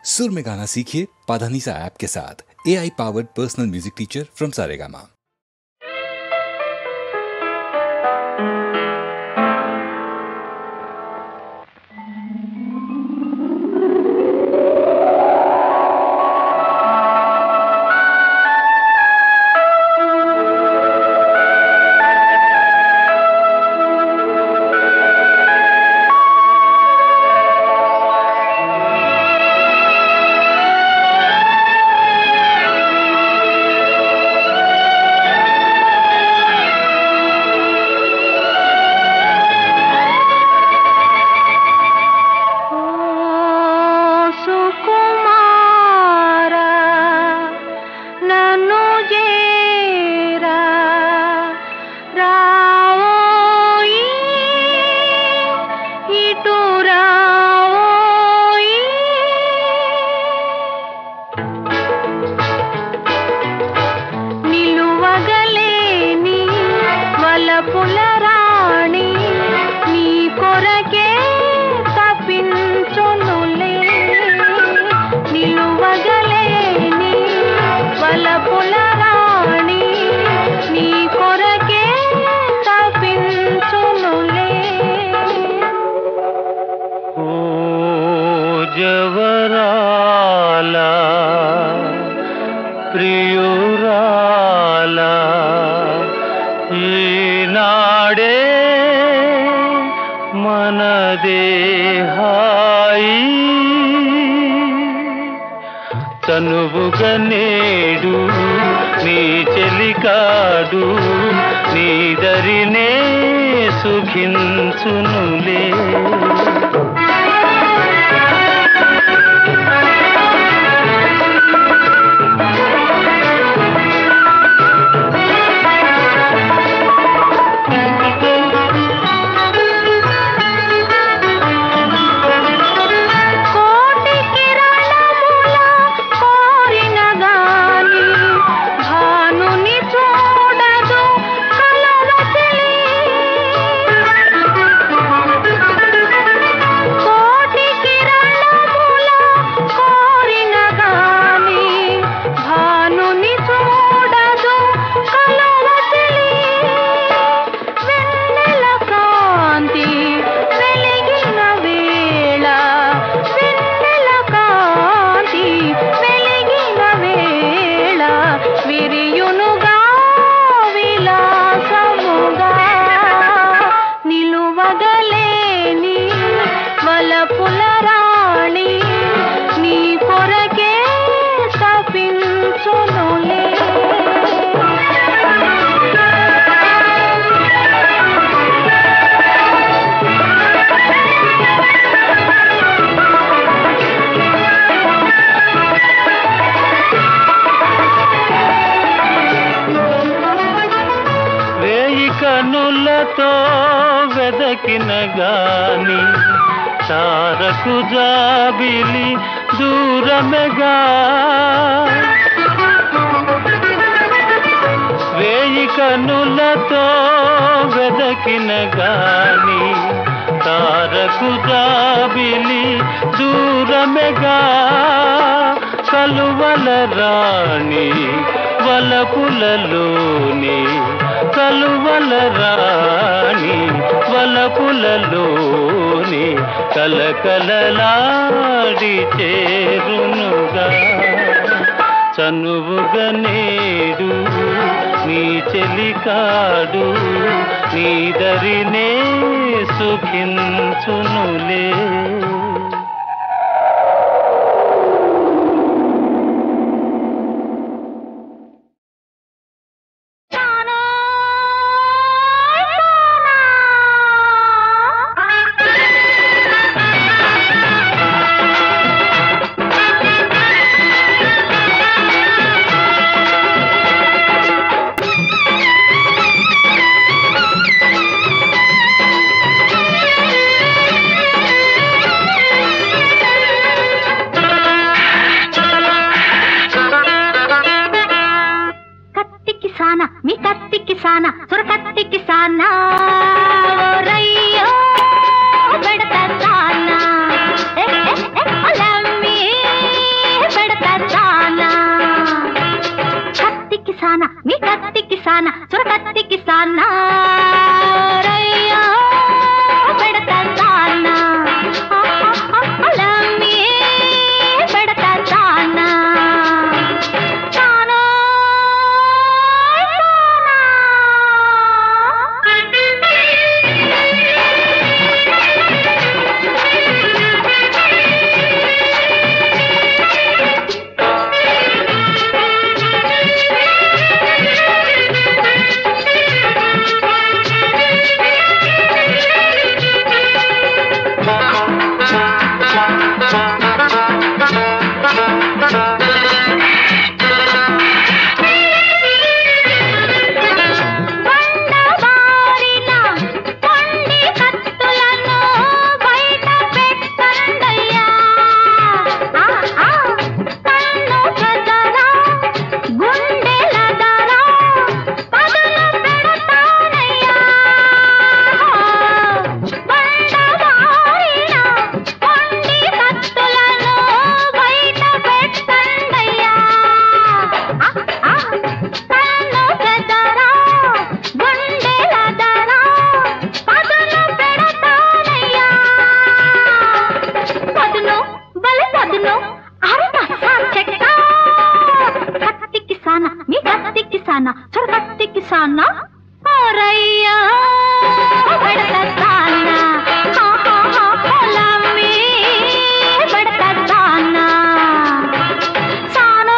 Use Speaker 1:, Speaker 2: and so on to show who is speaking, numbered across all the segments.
Speaker 1: सुर में गाना सीखिए पाधानीसा ऐप के साथ। AI powered personal music teacher from Saregama.
Speaker 2: ప్రియురాలా ఈనాడే మనదే హాయి తనువుగా నేడు నీ చెలికాడు నీ దరినే సుఖించునులే కనులతో వెదకిన గాని తారకు జాబిలి దూరమెగా వేయి కనులతో వెదకిన గాని తారకు జాబిలి దూరమెగా కలువల రాణి వలపులలోని కలువల రాణి వలపులలోని కలకలలాడి చేరునుగా చనువుగా నేడు నీ చెలికాడు నీ దరినే సుఖించునులే
Speaker 3: అవును అరదసా చెక్క కత్తి కిసానా మీ కత్తి కిసానా చొర కత్తి కిసానా ఓరయ్యా బడతానా హా హా హా పొలమ్మి బడతానా సానా సానా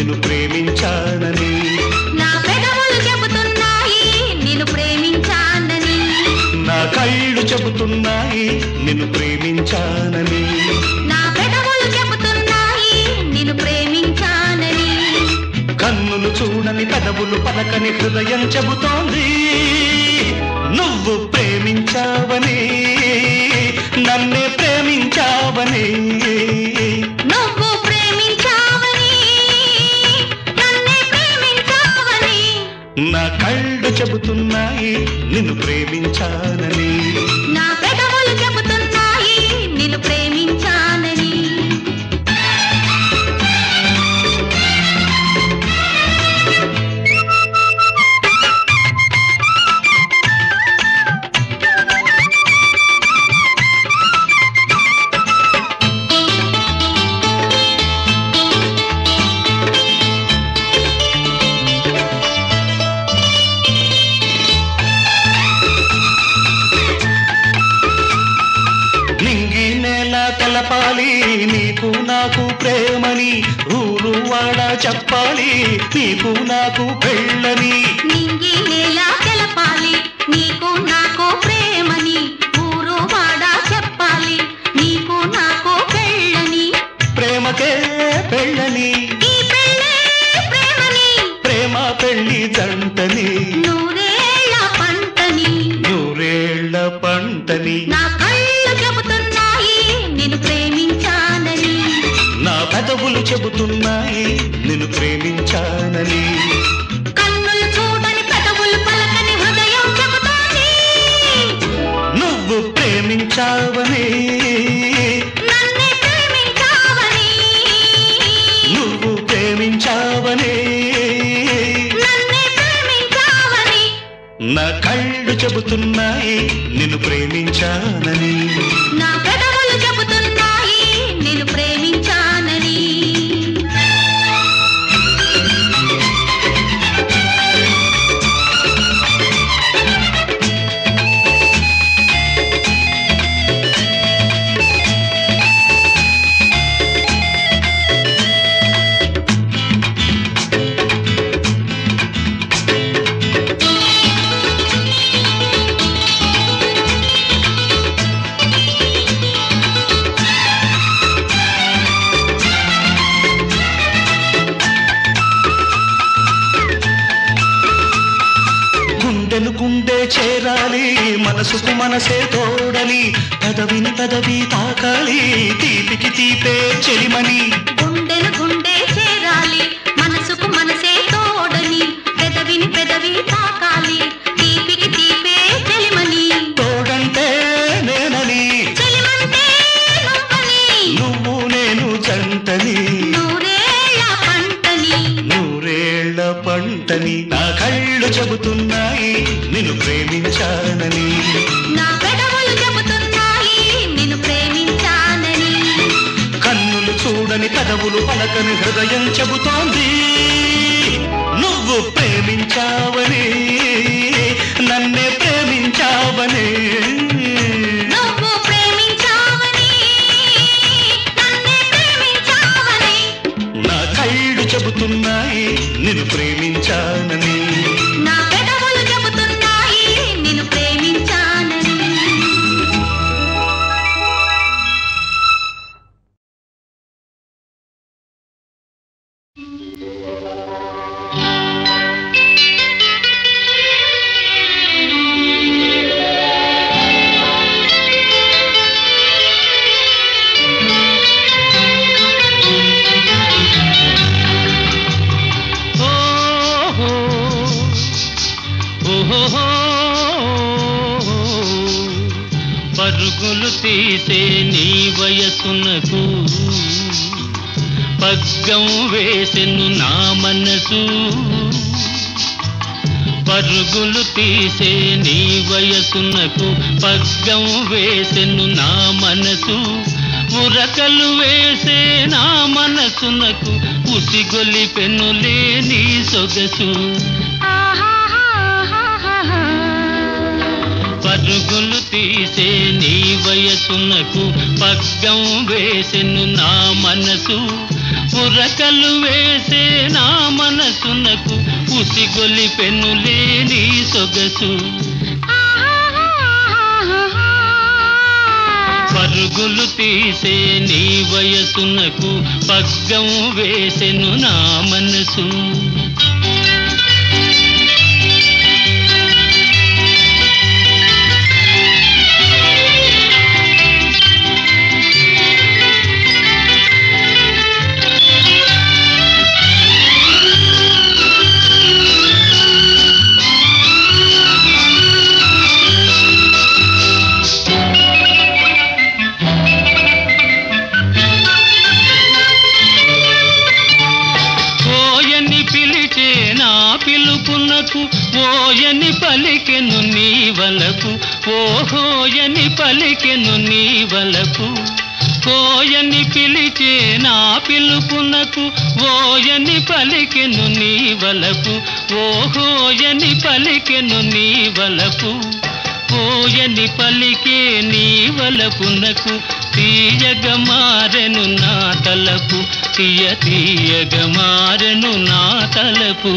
Speaker 4: నిన్ను ప్రేమించానని.
Speaker 3: నా పెదవులు చెబుతున్నాయి నిన్ను ప్రేమించానని.
Speaker 4: నా కళ్ళు చెబుతున్నాయి నిన్ను ప్రేమించానని.
Speaker 3: నా పెదవులు చెబుతున్నాయి నిన్ను ప్రేమించానని.
Speaker 4: కన్నులు చూడని పెదవులు పలకని హృదయం చెబుతోంది నువ్వు ప్రేమించావని, నన్నే ప్రేమించావని.
Speaker 3: నువ్వు ప్రేమించావని నన్నే ప్రేమించావని.
Speaker 4: నా కళ్ళు చెబుతున్నాయి నిన్ను ప్రేమించానని.
Speaker 3: నా పెదవులు చెబుతున్నాయి నిన్ను ప్రేమించానని.
Speaker 4: తెలపాలి నీకు నాకు ప్రేమని, ఊరు వాడ చెప్పాలి నీకు నాకు పెళ్ళని.
Speaker 3: నింగి నేల తెలపాలి నీకు నాకు ప్రేమని, ఊరు వాడ చెప్పాలి నీకు నాకు పెళ్ళని.
Speaker 4: ప్రేమకే పెళ్ళని,
Speaker 3: ఈ పెళ్ళే ప్రేమని,
Speaker 4: ప్రేమ పెళ్ళి జంటని,
Speaker 3: నూరేళ్ల పంటని.
Speaker 4: నూరేళ్ల పంటని.
Speaker 3: నా కళ్ళు చెబుతున్నాయి నిన్ను ప్రేమించానని.
Speaker 4: నా పెదవులు చెబుతున్నాయి నిన్ను ప్రేమించానని.
Speaker 3: కన్నులు చూడని పెదవులు పలకని హృదయం చెబుతోంది
Speaker 4: నువ్వు ప్రేమించావని,
Speaker 3: నన్నే ప్రేమించావని.
Speaker 4: నువ్వు ప్రేమించావని,
Speaker 3: నన్నే ప్రేమించావని.
Speaker 4: నా కళ్ళు చెబుతున్నాయి నిన్ను ప్రేమించానని.
Speaker 3: నా పెదవులు చెబుతున్నాయి నిన్ను ప్రేమించానని.
Speaker 4: గుండె చేరాలి మనసుకు మనసే తోడని, పెదవిని పెదవి తాకాలి తీపికి తీపే చెలిమని.
Speaker 3: గుండెను గుండె చేరాలి మనసుకు మనసే తోడని, పెదవిని పెదవి తాకాలి తీపికి తీపే చెలిమని.
Speaker 4: తోడంటే నేనని,
Speaker 3: చెలిమంటే నువ్వని,
Speaker 4: నువ్వు నేను జంటని,
Speaker 3: నూరేళ్ల పంటని.
Speaker 4: నూరేళ్ల పంటని. నా కళ్ళు చెబుతున్నాయి నిన్ను ప్రేమించానని.
Speaker 3: నా పెదవులు చెబుతున్నాయి నిన్ను ప్రేమించానని.
Speaker 4: కన్నులు చూడని పెదవులు పలకని హృదయం చెబుతోంది నువ్వు ప్రేమించావని, నన్నే ప్రేమించావని.
Speaker 3: నువ్వు ప్రేమించావని నన్నే ప్రేమించావని.
Speaker 4: నా కళ్ళు చెబుతున్నాయి నిన్ను ప్రేమించానని.
Speaker 3: నా పెదవులు చెబుతున్నాయి నిన్ను ప్రేమించానని.
Speaker 2: పరుగులు తీసే నీ వయసునకు పగ్గం వేసెను నా మనసు. పరుగులు తీసే నీ వయసునకు పగ్గం వేసెను నా మనసు. ఉరకలు వేసే నా మనసునకు ఉసిగొలిపెనులే నీ సొగసు. పరుగులు తీసే నీ వయసునకు పగ్గం వేసెను నా మనసు. ఉరకలు వేసే నా మనసునకు ఉసిగొలిపెనులే నీ సొగసు పరుగులు తీసే నీ వయసునకు పగ్గం వేసెను నా మనసు పిలుపునకు ఓయని పలికెను నీ వలపు ఓహోయని పలికెను నీ వలపు కోయని పిలిచే నా పిలుపునకు ఓయని పలికెను నీ వలపు ఓహోయని పలికెను నీ వలపు ఓయని పలికే నీ వలపునకు తీయగ మారెను నా తలపు తీయగ మారెను నా తలపు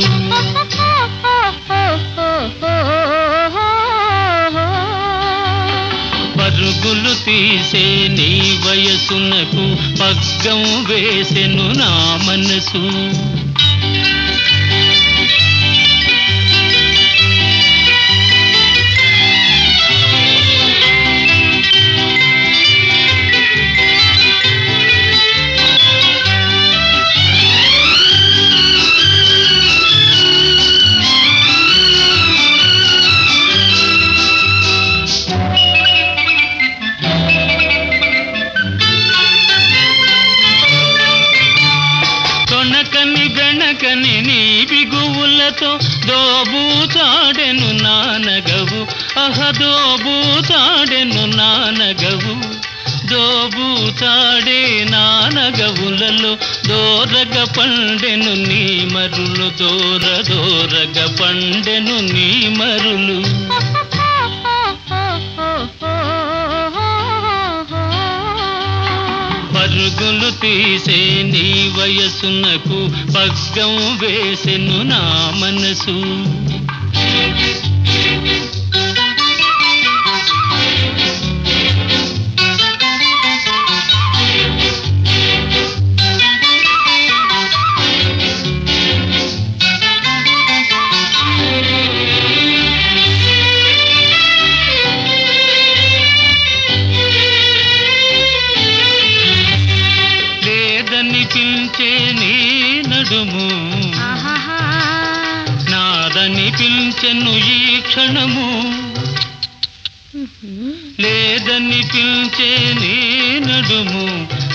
Speaker 2: పరుగులు తీసే నీ వయసునకు పగ్గం వేసెను నా మనసు గణకని నీ బిగువులతో దోబూచాడెను నానగవు దోబూచాడెను నానగవు దోబూచాడే నానగవులలో దోరగ పండెను నీ మరులు దోరగ పండెను నీ మరులు పరుగులు తీసే నీ వయసునకు పగ్గం వేసెను నా మనసు పిలిచే నీ నడుము నాదని పిలిచెను ఈ క్షణము లేదని పిలిచే నీ నడుము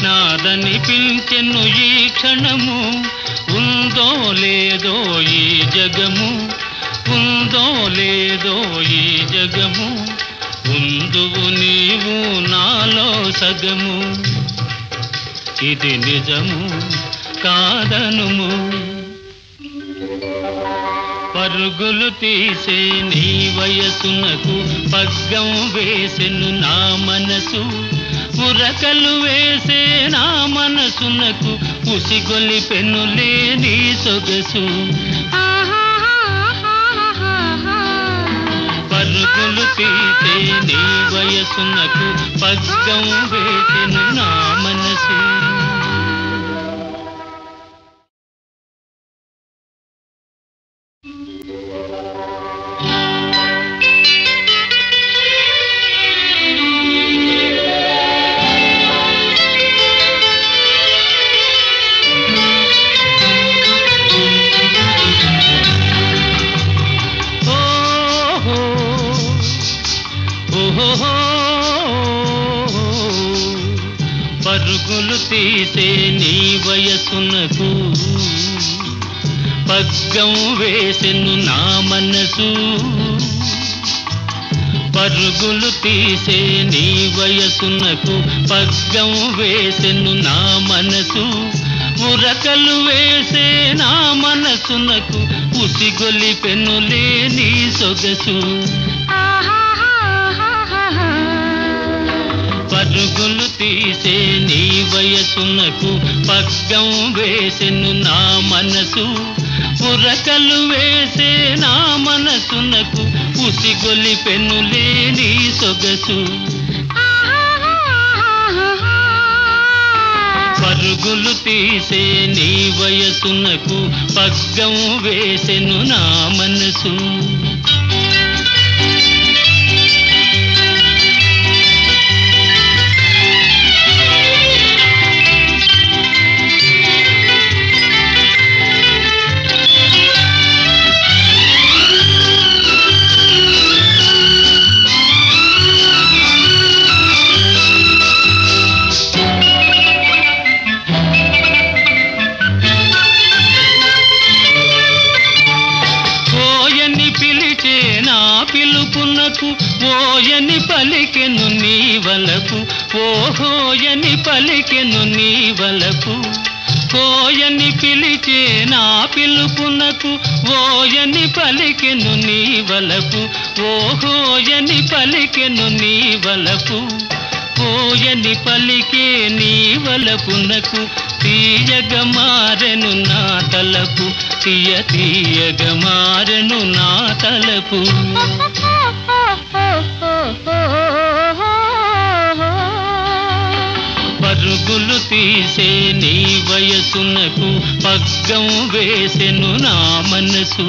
Speaker 2: నాదని పిలిచెను ఈ క్షణము ఉందో లేదో ఈ జగము ఉందో లేదో ఈ జగము ఉందువు నీవు నాలో సగము ఇది నిజము కాదనుము పరుగులు తీసే నీ వయసునకు పగ్గం వేసెను నా మనసు ఉరకలు వేసే నా మనసునకు ఉసిగొలిపెనులే నీ సొగసు పరుగులు తీసే నీ వయసునకు పగ్గం వేసెను నా మనసు పరుగులు తీసే నీ వయసునకు పగ్గం వేసెను నా మనసు పరుగులు తీసే నీ వయసునకు పగ్గం వేసెను నా మనసు ఉరకలు వేసే నా మనసునకు ఉసిగొలిపెనులే నీ సొగసు పరుగులు తీసే నీ వయ వయసునకు పగ్గం వేసెను నా మనసు ఉరకలు వేసే నా మనసునకు ఉసిగొలిపెనులే నీ సొగసు పరుగులు తీసే నీ వయసునకు పగ్గం వేసెను నా మనసు పిలుపునకు ఓయని పలికెను నీ వలపు ఓహోయని పలికెను నీ వలపు ఓయని పిలిచే నా పిలుపునకు ఓయని పలికెను నీ వలపు ఓహోయని పలికెను నీ వలపు ఓయని పలికే నీ వలపునకు తీయగ మారెను నా తలపు తీయ తీయగ మారెను నా తలపు పరుగులు తీసే నీ వయసునకు పగ్గం వేసెను నా మనసు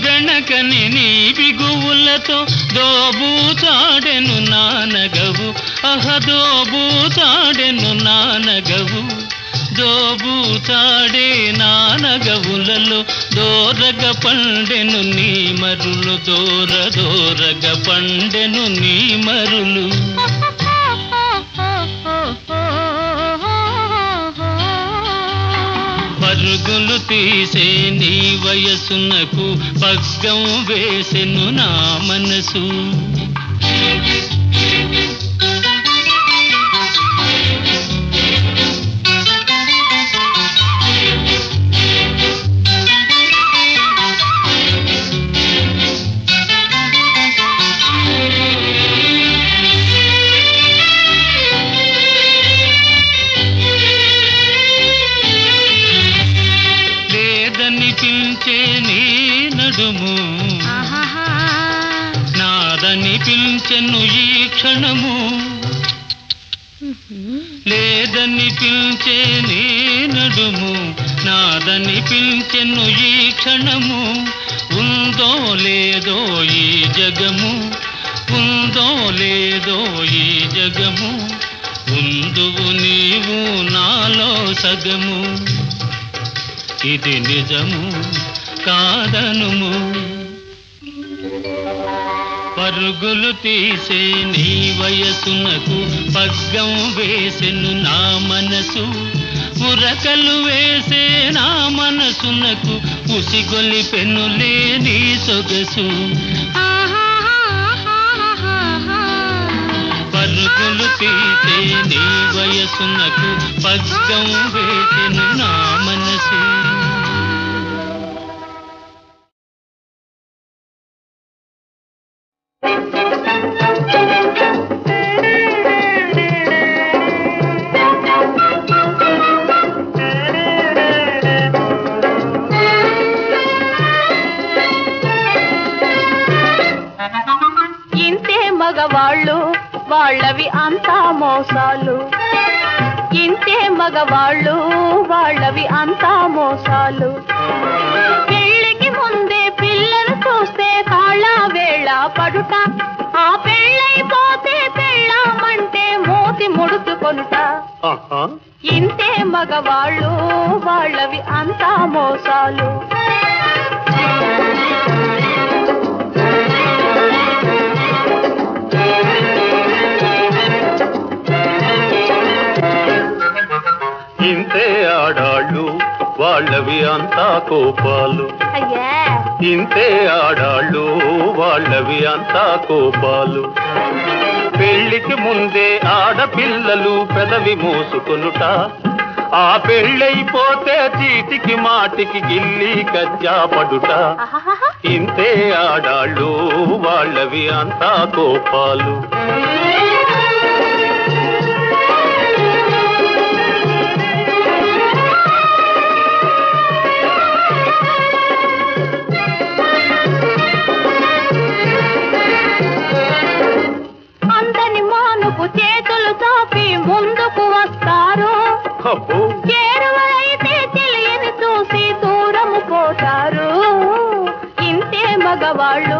Speaker 2: గణకని నీ బిగువులతో దోబూచాడెను నానగవు దోబూచాడెను నానగవు దోబూచాడే నానగవులలో దోరగ పండెను నీ మరులు దోరగ పండెను నీ మరులు పరుగులు తీసే నీ వయసునకు పగ్గం వేసెను నా మనసు పిలిచే నీ నడుము నాదని పిలిచెను ఈ క్షణము లేదని పిలిచే నీ నడుము నాదని పిలిచెను ఈ క్షణము ఉందో లేదో ఈ జగము ఉందో లేదో ఈ జగము ఉందువు నీవు నాలో సగము ఇది నిజము కాదనుము పరుగులు తీసే నీ వయసునకు పగ్గం వేసెను నా మనసు ఉరకలు వేసే నా మనసునకు ఉసిగొలిపెనులే నీ సొగసు పరుగులు తీసే నీ వయసునకు పగ్గం వేసెను నా మనసు
Speaker 3: మగవాళ్ళు వాళ్ళవి అంతా మోసాలు ఇంతే మగవాళ్ళు వాళ్ళవి అంతా మోసాలు పెళ్ళికి ముందే పిల్లలు చూస్తే కాళ్ళ వేళ పడుట ఆ పెళ్ళైపోతే పెళ్ళామంటే మూతి ముడుచుకొనుట ఇంతే మగవాళ్ళు వాళ్ళవి అంతా మోసాలు
Speaker 4: ఇంతే ఆడాళ్ళు వాళ్ళవి అంతా కోపాలు, ఇంతే ఆడాళ్ళు వాళ్ళవి అంతా కోపాలు. పెళ్లికి ముందే ఆడపిల్లలు పెదవి మోసుకొనుట, ఆ పెళ్ళైపోతే చీటికి మాటికి గిల్లి కజ్జా పడుట. ఇంతే ఆడాళ్ళు వాళ్ళవి అంతా కోపాలు.
Speaker 3: అందని మానుకు చేతులు చాపి ముందుకు వస్తారు, చేరువైతే తెలియని చూసి దూరము పోతారు. ఇంతే మగవాళ్ళు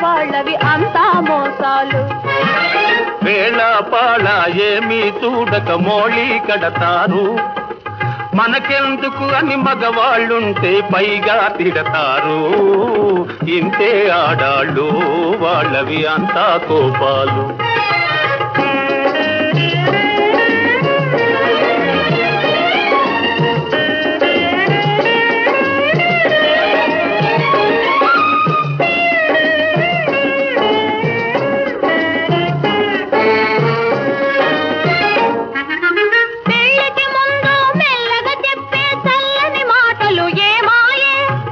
Speaker 3: వాళ్ళవి అంతా మోసాలు.
Speaker 4: వేళ పాళ ఏమీ చూడక మోళీ కడతారు, మనకెందుకు అని మగవాళ్ళుంటే పైగా తిడతారు. ఇంతే ఆడాళ్ళు వాళ్ళవి అంతా కోపాలు.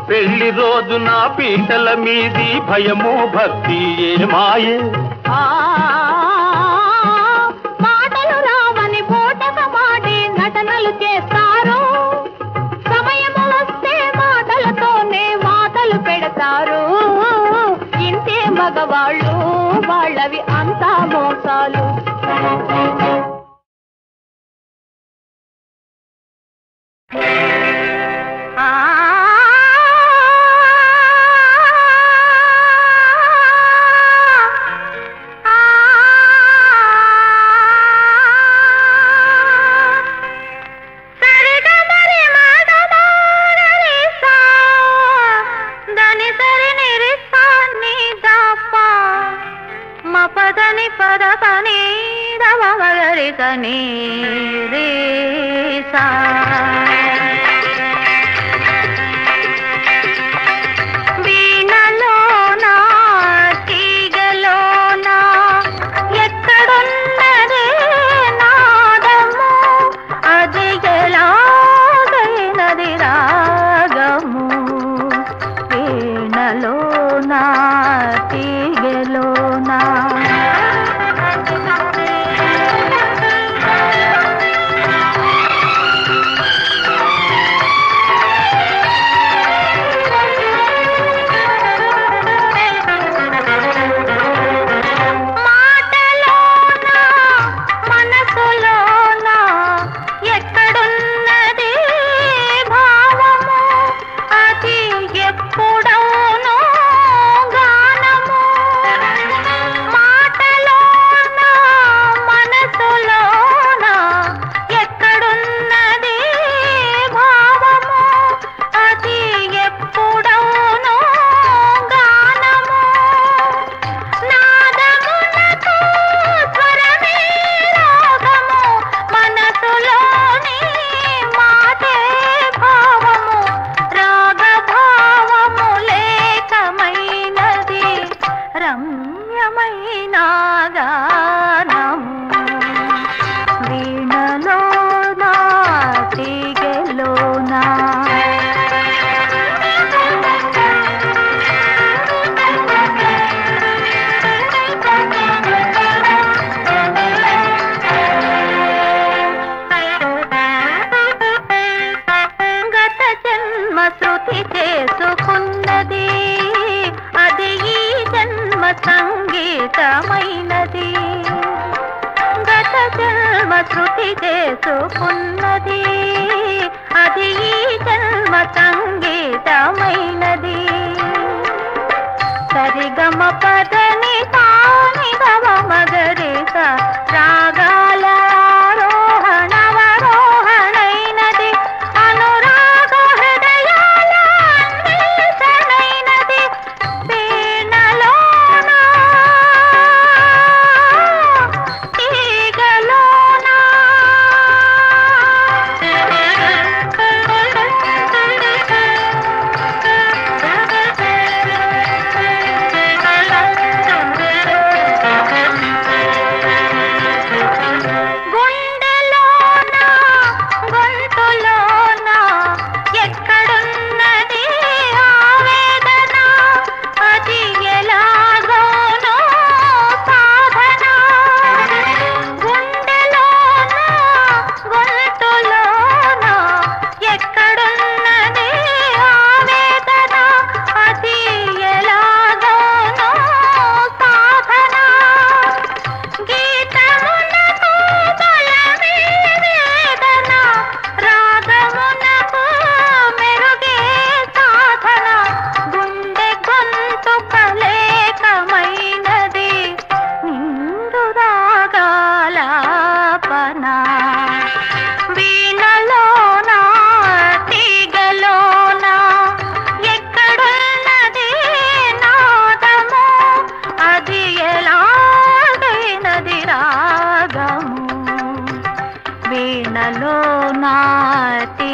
Speaker 4: పెళ్లి రోజు నా పీటల మీది భయము భక్తి ఏమాయే,
Speaker 3: మాటలు రావని పూటక మాడి నటనలు చేస్తారు. సమయం వస్తే మాటలతోనే మాటలు పెడతారు. ఇంతే మగవాళ్ళు వాళ్ళవి అంతా మోసాలు.
Speaker 5: పదని పదని దవగరి తని రే సా వీణలోనా తీగలోనా ఎక్కడున్నదే నాదము, అది ఎలాగైనది రాగము. వీణలోనా తీగలోనా సంగీతమైనది, గత జన్మ శృతి చేసుకున్నది, అది ఈ జన్మ సంగీతమైనది. సరిగమ పదని తాని గమ మగరిస రాగాల ఆరోహణవరోహణైనది, అనురాగ హృదయాల అన్వేషణైనది. వీణలోనా తీగలోనా వీణలో నాటి